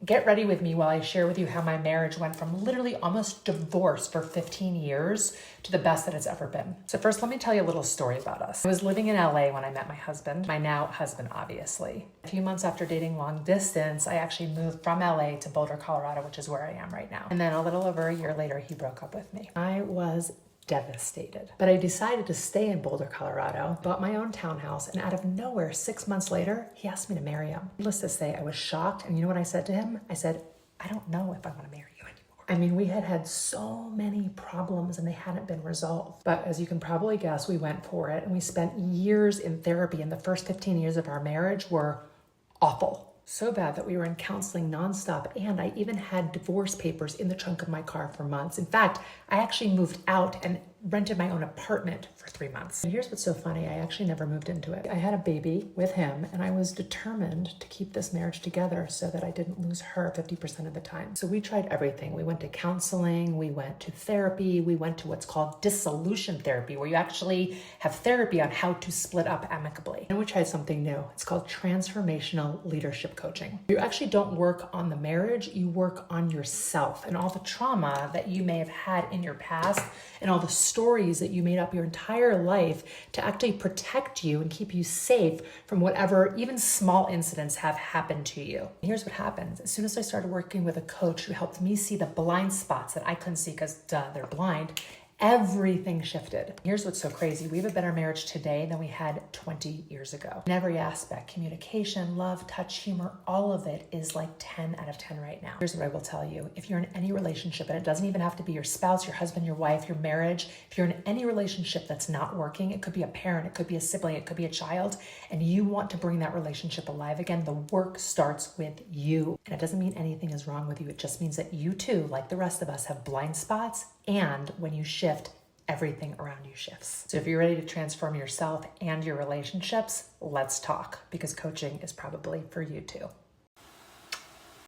Get ready with me while I share with you how my marriage went from literally almost divorce for 15 years to the best that it's ever been. So first, let me tell you a little story about us. I was living in LA when I met my husband, my now husband, obviously. A few months after dating long distance, I actually moved from LA to Boulder, Colorado, which is where I am right now. And then a little over a year later, he broke up with me. I was devastated. But I decided to stay in Boulder, Colorado, bought my own townhouse, and out of nowhere, 6 months later, he asked me to marry him. Needless to say, I was shocked. And you know what I said to him? I said, I don't know if I want to marry you anymore. I mean, we had had so many problems and they hadn't been resolved. But as you can probably guess, we went for it and we spent years in therapy, and the first 15 years of our marriage were awful. So bad that we were in counseling nonstop, and I even had divorce papers in the trunk of my car for months. In fact, I actually moved out and rented my own apartment for 3 months. And here's what's so funny, I actually never moved into it. I had a baby with him, and I was determined to keep this marriage together so that I didn't lose her 50% of the time. So we tried everything. We went to counseling, we went to therapy, we went to what's called dissolution therapy, where you actually have therapy on how to split up amicably. And we tried something new. It's called transformational leadership coaching. You actually don't work on the marriage, you work on yourself and all the trauma that you may have had in your past and all the stories that you made up your entire life to actually protect you and keep you safe from whatever even small incidents have happened to you. And here's what happens. As soon as I started working with a coach who helped me see the blind spots that I couldn't see because they're blind, everything shifted. Here's what's so crazy. We have a better marriage today than we had 20 years ago. In every aspect, communication, love, touch, humor, all of it is like 10 out of 10 right now. Here's what I will tell you. If you're in any relationship, and it doesn't even have to be your spouse, your husband, your wife, your marriage, if you're in any relationship that's not working, it could be a parent, it could be a sibling, it could be a child, and you want to bring that relationship alive again, the work starts with you. And it doesn't mean anything is wrong with you. It just means that you too, like the rest of us, have blind spots. And when you shift, everything around you shifts. So if you're ready to transform yourself and your relationships, let's talk, because coaching is probably for you too.